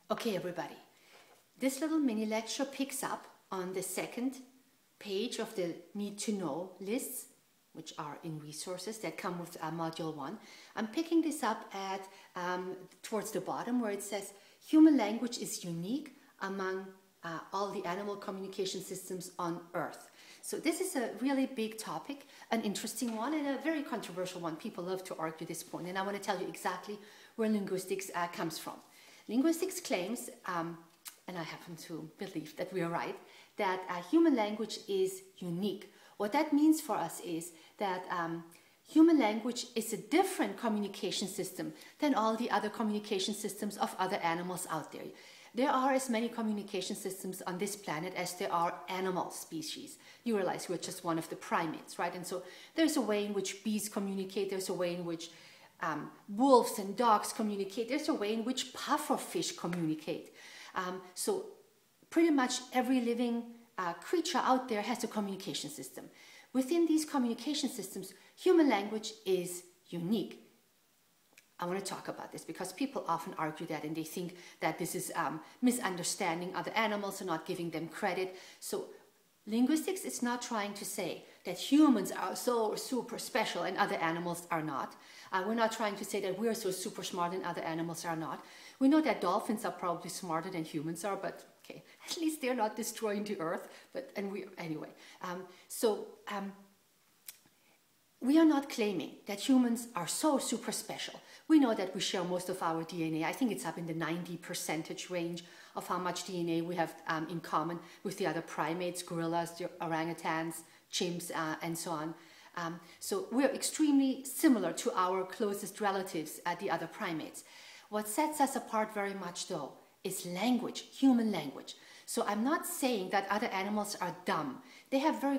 Okay, everybody, this little mini lecture picks up on the second page of the Need to Know lists, which are in resources that come with Module 1. I'm picking this up at towards the bottom where it says human language is unique among all the animal communication systems on Earth. So this is a really big topic, an interesting one, and a very controversial one. People love to argue this point, and I want to tell you exactly where linguistics comes from. Linguistics claims, and I happen to believe that we are right, that human language is unique. What that means for us is that human language is a different communication system than all the other communication systems of other animals out there. There are as many communication systems on this planet as there are animal species. You realize we're just one of the primates, right? And so there's a way in which bees communicate, there's a way in which wolves and dogs communicate, there's a way in which pufferfish communicate. So pretty much every living creature out there has a communication system. Within these communication systems, human language is unique. I want to talk about this because people often argue that, and they think that this is misunderstanding other animals and not giving them credit. So linguistics is not trying to say that humans are so super special and other animals are not. We're not trying to say that we're so super smart and other animals are not. We know that dolphins are probably smarter than humans are, but okay, at least they're not destroying the earth. Anyway. We are not claiming that humans are so super special. We know that we share most of our DNA. I think it's up in the 90% range of how much DNA we have in common with the other primates, gorillas, the orangutans, chimps, and so on. So we're extremely similar to our closest relatives, the other primates. What sets us apart very much, though, is language, human language. So I'm not saying that other animals are dumb. They have very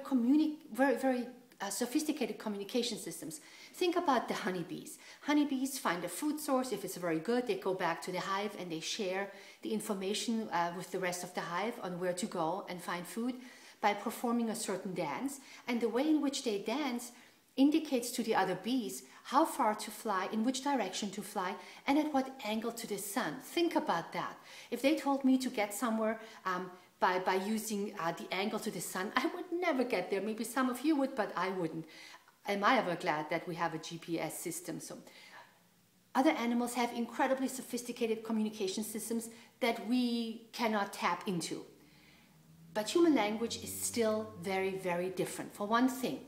sophisticated communication systems. Think about the honeybees. Honeybees find a food source. If it's very good, they go back to the hive and they share the information with the rest of the hive on where to go and find food by performing a certain dance. And the way in which they dance indicates to the other bees how far to fly, in which direction to fly, and at what angle to the sun. Think about that. If they told me to get somewhere by using the angle to the sun, I would never get there. Maybe some of you would, but I wouldn't. Am I ever glad that we have a GPS system? So other animals have incredibly sophisticated communication systems that we cannot tap into. But human language is still very, very different. For one thing,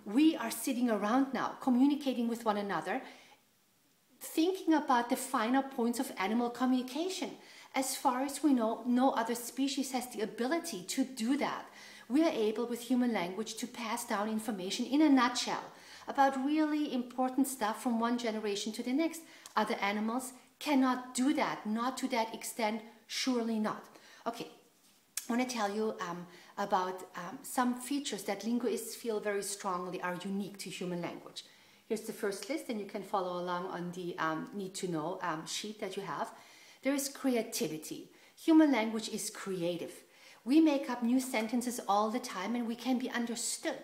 we are sitting around now, communicating with one another, thinking about the finer points of animal communication. As far as we know, no other species has the ability to do that. We are able, with human language, to pass down information in a nutshell about really important stuff from one generation to the next. Other animals cannot do that, not to that extent, surely not. Okay, I want to tell you about some features that linguists feel very strongly are unique to human language. Here's the first list, and you can follow along on the Need to Know sheet that you have. There is creativity. Human language is creative. We make up new sentences all the time and we can be understood.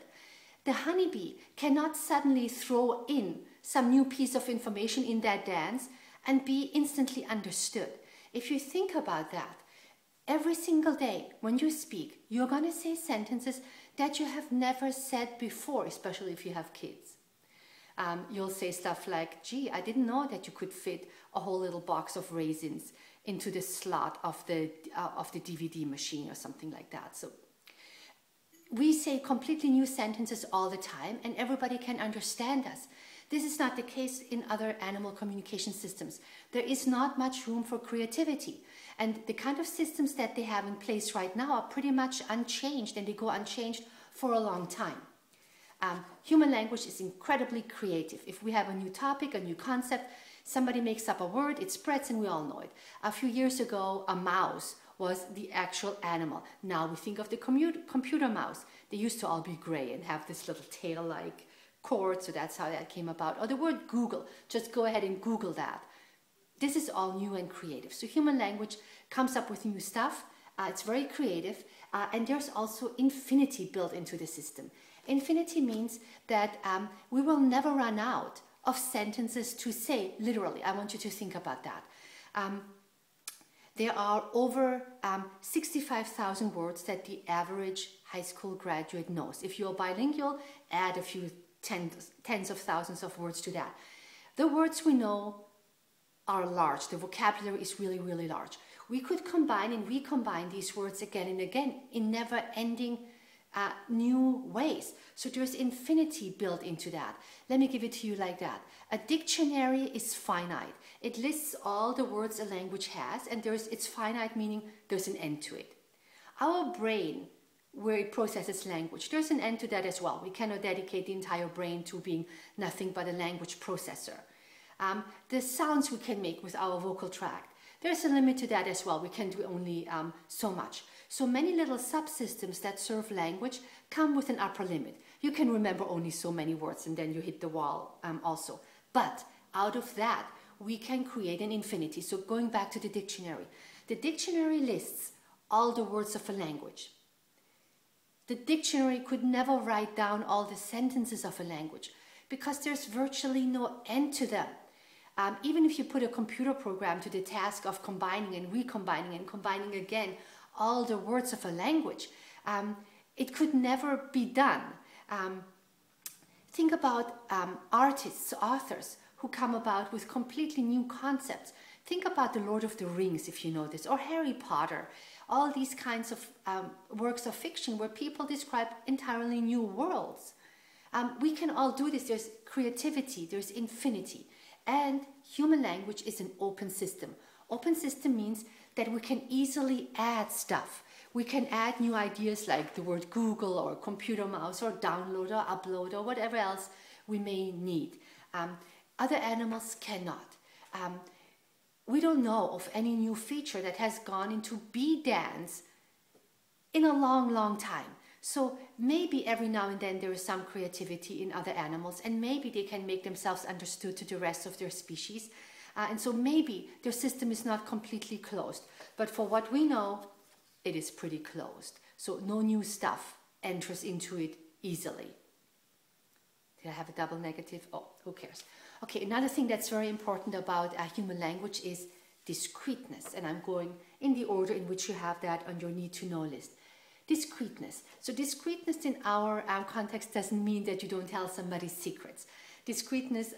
The honeybee cannot suddenly throw in some new piece of information in that dance and be instantly understood. If you think about that, every single day when you speak, you're going to say sentences that you have never said before, especially if you have kids. You'll say stuff like, gee, I didn't know that you could fit a whole little box of raisins into the slot of the DVD machine or something like that. So we say completely new sentences all the time and everybody can understand us. This is not the case in other animal communication systems. There is not much room for creativity. And the kind of systems that they have in place right now are pretty much unchanged, and they go unchanged for a long time. Human language is incredibly creative. If we have a new topic, a new concept, somebody makes up a word, it spreads and we all know it. A few years ago, a mouse was the actual animal. Now we think of the computer mouse. They used to all be gray and have this little tail-like cord, so that's how that came about. Or the word Google, just go ahead and Google that. This is all new and creative. So human language comes up with new stuff. It's very creative. And there's also infinity built into the system. Infinity means that we will never run out of sentences to say, literally. I want you to think about that. There are over 65,000 words that the average high school graduate knows. If you're bilingual, add a few tens of thousands of words to that. The words we know are large. The vocabulary is really, really large. We could combine and recombine these words again and again in never-ending new ways. So there's infinity built into that. Let me give it to you like that. A dictionary is finite. It lists all the words a language has, and it's finite, meaning there's an end to it. Our brain, where it processes language, there's an end to that as well. We cannot dedicate the entire brain to being nothing but a language processor. The sounds we can make with our vocal tract, there's a limit to that as well. We can do only so much. So many little subsystems that serve language come with an upper limit. You can remember only so many words and then you hit the wall also. But out of that, we can create an infinity. So going back to the dictionary lists all the words of a language. The dictionary could never write down all the sentences of a language because there's virtually no end to them. Even if you put a computer program to the task of combining and recombining and combining again all the words of a language, it could never be done. Think about artists, authors who come about with completely new concepts. Think about The Lord of the Rings, if you know this, or Harry Potter. All these kinds of works of fiction where people describe entirely new worlds. We can all do this. There's creativity, there's infinity. And human language is an open system. Open system means that we can easily add stuff. We can add new ideas like the word Google or computer mouse or download or upload or whatever else we may need. Other animals cannot. We don't know of any new feature that has gone into bee dance in a long, long time. So maybe every now and then there is some creativity in other animals, and maybe they can make themselves understood to the rest of their species. And so maybe their system is not completely closed. But for what we know, it is pretty closed. So no new stuff enters into it easily. Did I have a double negative? Oh, who cares? Okay, another thing that's very important about human language is discreteness. And I'm going in the order in which you have that on your need to know list. Discreteness. So discreteness in our context doesn't mean that you don't tell somebody secrets. Discreteness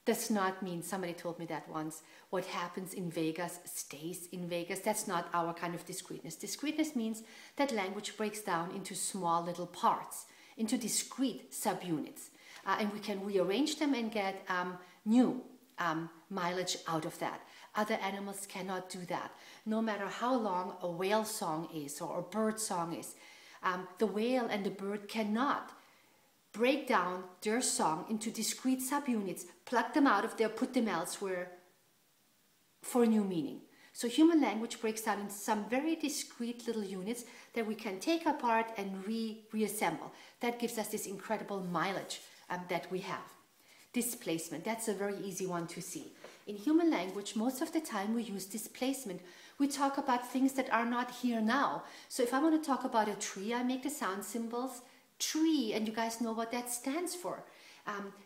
does not mean, somebody told me that once, what happens in Vegas stays in Vegas. That's not our kind of discreteness. Discreteness means that language breaks down into small little parts, into discrete subunits. And we can rearrange them and get new mileage out of that. Other animals cannot do that. No matter how long a whale song is or a bird song is, the whale and the bird cannot break down their song into discrete subunits, pluck them out of there, put them elsewhere for new meaning. So human language breaks down into some very discrete little units that we can take apart and reassemble. That gives us this incredible mileage that we have. Displacement, that's a very easy one to see. In human language, most of the time we use displacement. We talk about things that are not here now. So if I want to talk about a tree, I make the sound symbols tree, and you guys know what that stands for.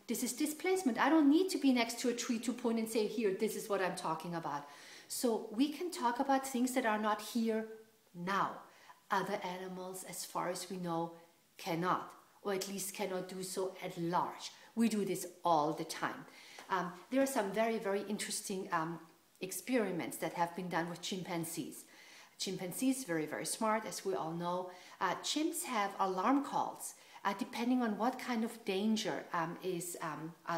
This is displacement. I don't need to be next to a tree to point and say, here, this is what I'm talking about. So we can talk about things that are not here now. Other animals, as far as we know, cannot, or at least cannot do so at large. We do this all the time. There are some very, very interesting experiments that have been done with chimpanzees. Chimpanzees, very, very smart, as we all know. Chimps have alarm calls depending on what kind of danger is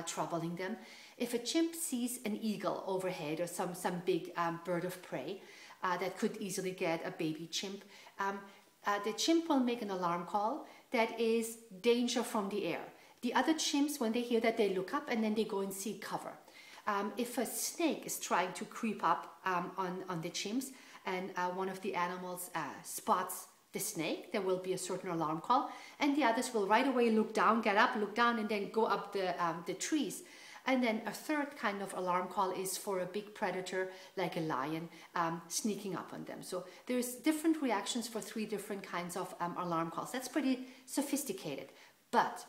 troubling them. If a chimp sees an eagle overhead or some big bird of prey that could easily get a baby chimp, the chimp will make an alarm call that is danger from the air. The other chimps, when they hear that, they look up and then they go and seek cover. If a snake is trying to creep up on the chimps and one of the animals spots the snake, there will be a certain alarm call, and the others will right away look down, get up, look down, and then go up the trees. And then a third kind of alarm call is for a big predator like a lion sneaking up on them. So there's different reactions for 3 different kinds of alarm calls. That's pretty sophisticated. But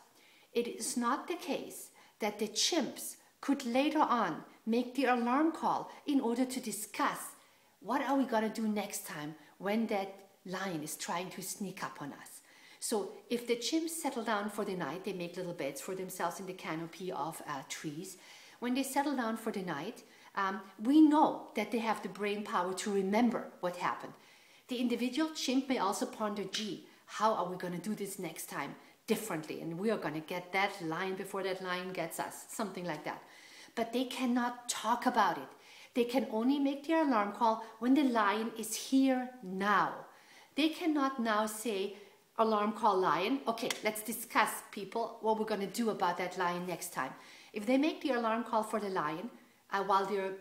it is not the case that the chimps could later on make the alarm call in order to discuss what are we going to do next time when that lion is trying to sneak up on us? So if the chimps settle down for the night, they make little beds for themselves in the canopy of trees. When they settle down for the night, we know that they have the brain power to remember what happened. The individual chimp may also ponder, gee, how are we going to do this next time differently? And we are going to get that lion before that lion gets us, something like that. But they cannot talk about it. They can only make their alarm call when the lion is here now. They cannot now say, alarm call lion, okay, let's discuss, people, what we're going to do about that lion next time. If they make the alarm call for the lion while they're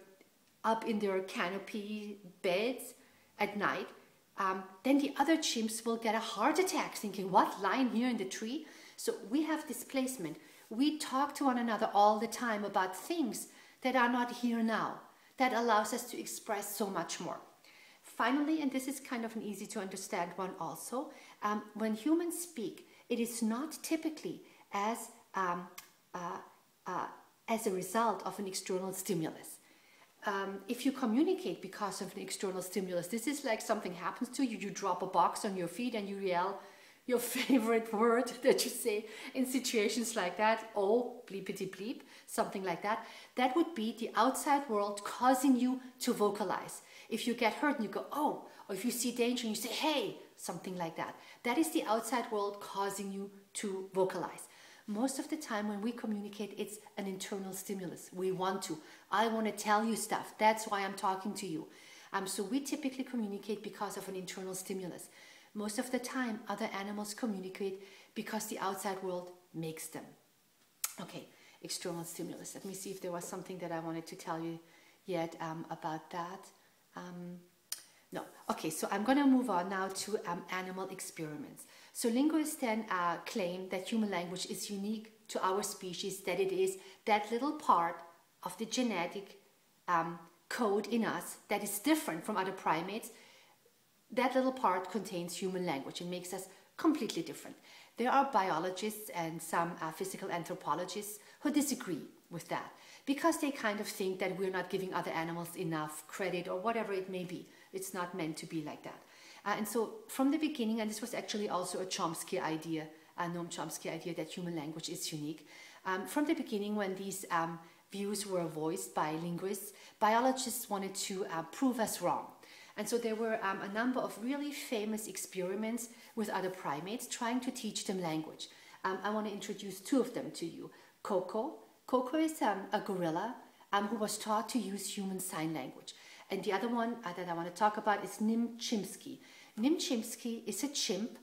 up in their canopy beds at night, then the other chimps will get a heart attack thinking, what, lion here in the tree? So we have displacement. We talk to one another all the time about things that are not here now. That allows us to express so much more. Finally, and this is kind of an easy to understand one also, when humans speak, it is not typically as a result of an external stimulus. If you communicate because of an external stimulus, this is like something happens to you, you drop a box on your feet and you yell your favorite word that you say in situations like that, oh, bleepity bleep, something like that. That would be the outside world causing you to vocalize. If you get hurt and you go, oh, or if you see danger and you say, hey, something like that. That is the outside world causing you to vocalize. Most of the time when we communicate, it's an internal stimulus. We want to. I want to tell you stuff. That's why I'm talking to you. So we typically communicate because of an internal stimulus. Most of the time, other animals communicate because the outside world makes them. Okay, external stimulus. Let me see if there was something that I wanted to tell you yet about that. No. Okay, so I'm going to move on now to animal experiments. So linguists then claim that human language is unique to our species, that it is that little part of the genetic code in us that is different from other primates. That little part contains human language and makes us completely different. There are biologists and some physical anthropologists who disagree with that because they kind of think that we're not giving other animals enough credit or whatever it may be. It's not meant to be like that. And so from the beginning, and this was actually also a Chomsky idea, a Noam Chomsky idea that human language is unique. From the beginning, when these views were voiced by linguists, biologists wanted to prove us wrong. And so there were a number of really famous experiments with other primates trying to teach them language. I want to introduce two of them to you. Koko. Koko is a gorilla who was taught to use human sign language. And the other one that I want to talk about is Nim Chimpsky. Nim Chimpsky is a chimp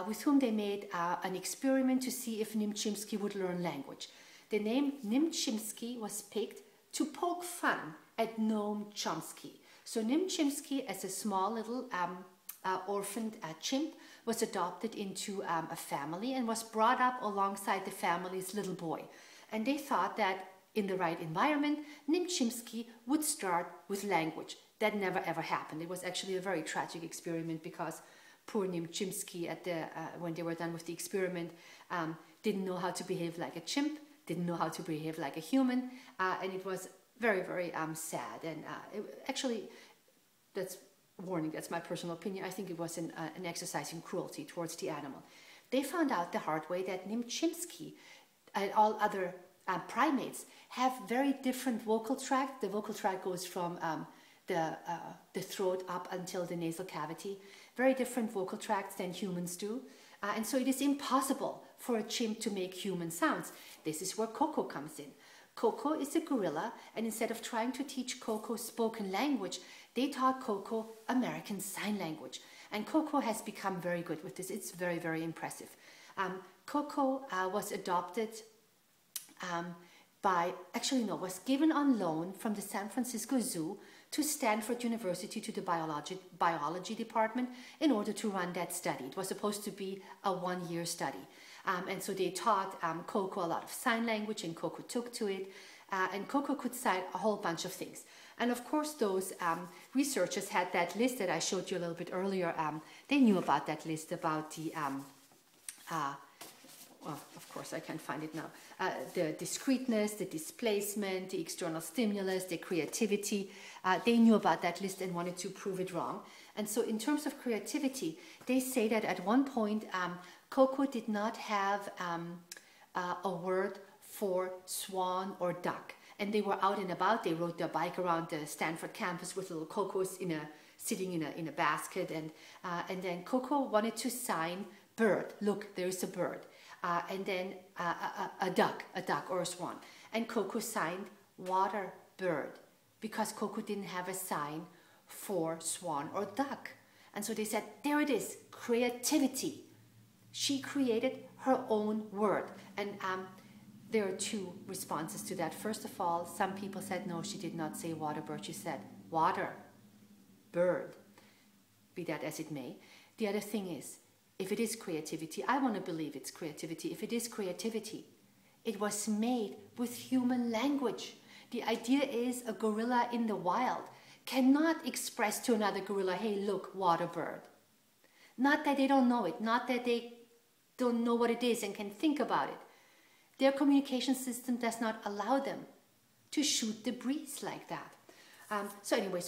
with whom they made an experiment to see if Nim Chimpsky would learn language. The name Nim Chimpsky was picked to poke fun at Noam Chomsky. So Nim Chimpsky, as a small little orphaned chimp, was adopted into a family and was brought up alongside the family's little boy. And they thought that in the right environment, Nim Chimpsky would start with language. That never ever happened. It was actually a very tragic experiment because poor Nim Chimpsky, when they were done with the experiment, didn't know how to behave like a chimp, didn't know how to behave like a human, and it was very, very sad. And actually, that's warning, that's my personal opinion. I think it was an exercise in cruelty towards the animal. They found out the hard way that Nim Chimpsky and all other primates have very different vocal tract. The vocal tract goes from the throat up until the nasal cavity. Very different vocal tracts than humans do. And so it is impossible for a chimp to make human sounds. This is where Koko comes in. Koko is a gorilla, and instead of trying to teach Koko spoken language, they taught Koko American Sign Language. And Koko has become very good with this. It's very, very impressive. Koko was adopted was given on loan from the San Francisco Zoo to Stanford University to the biology department in order to run that study. It was supposed to be a one-year study. And so they taught Koko a lot of sign language, and Koko took to it. And Koko could sign a whole bunch of things. And of course, those researchers had that list that I showed you a little bit earlier. They knew about that list, about the well, of course I can't find it now, the discreteness, the displacement, the external stimulus, the creativity. They knew about that list and wanted to prove it wrong. And so in terms of creativity, they say that at one point, Coco did not have a word for swan or duck. And they were out and about. They rode their bike around the Stanford campus with little Cocos sitting in a basket. And then Coco wanted to sign bird. Look, there is a bird. And then a duck or a swan. And Coco signed water bird because Coco didn't have a sign for swan or duck. And so they said, there it is, creativity. She created her own word. And there are two responses to that. First of all, some people said, no, she did not say water bird. She said water bird, be that as it may. The other thing is, if it is creativity, I want to believe it's creativity. If it is creativity, it was made with human language. The idea is a gorilla in the wild cannot express to another gorilla, hey, look, water bird. Not that they don't know it, not that they don't know what it is and can think about it. Their communication system does not allow them to shoot the breeze like that. So anyway,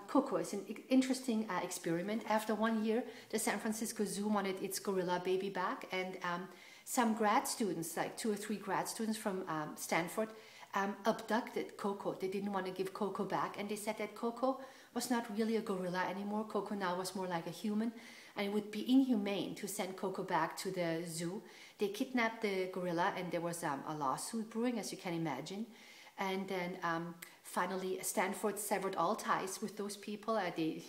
Coco is an interesting experiment. After 1 year, the San Francisco Zoo wanted its gorilla baby back, and some grad students, like 2 or 3 grad students from Stanford, abducted Coco. They didn't want to give Coco back, and they said that Coco was not really a gorilla anymore. Coco now was more like a human, and it would be inhumane to send Coco back to the zoo. They kidnapped the gorilla, and there was a lawsuit brewing, as you can imagine. And then finally, Stanford severed all ties with those people. They,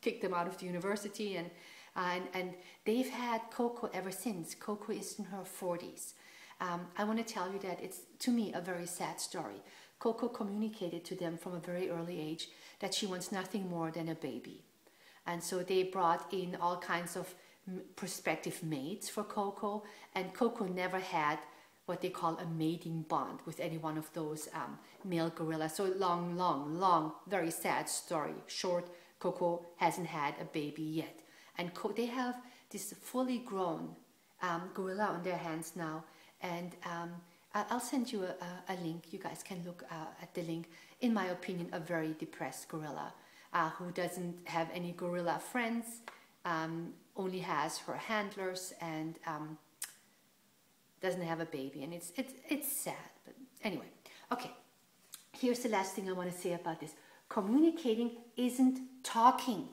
kicked them out of the university, and they've had Coco ever since. Coco is in her 40s. I want to tell you that it's, to me, a very sad story. Coco communicated to them from a very early age that she wants nothing more than a baby. And so they brought in all kinds of prospective mates for Coco, and Coco never had what they call a mating bond with any one of those male gorillas. So long, very sad story. Short, Coco hasn't had a baby yet. And they have this fully grown gorilla on their hands now. And I'll send you a link. You guys can look at the link. In my opinion, a very depressed gorilla who doesn't have any gorilla friends, only has her handlers, and doesn't have a baby. And it's sad. But anyway, okay. Here's the last thing I want to say about this. Communicating isn't talking.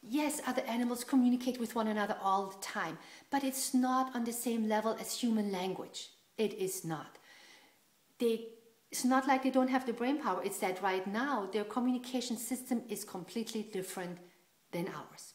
Yes, other animals communicate with one another all the time, but it's not on the same level as human language. It is not. It's not like they don't have the brain power. It's that right now their communication system is completely different than ours.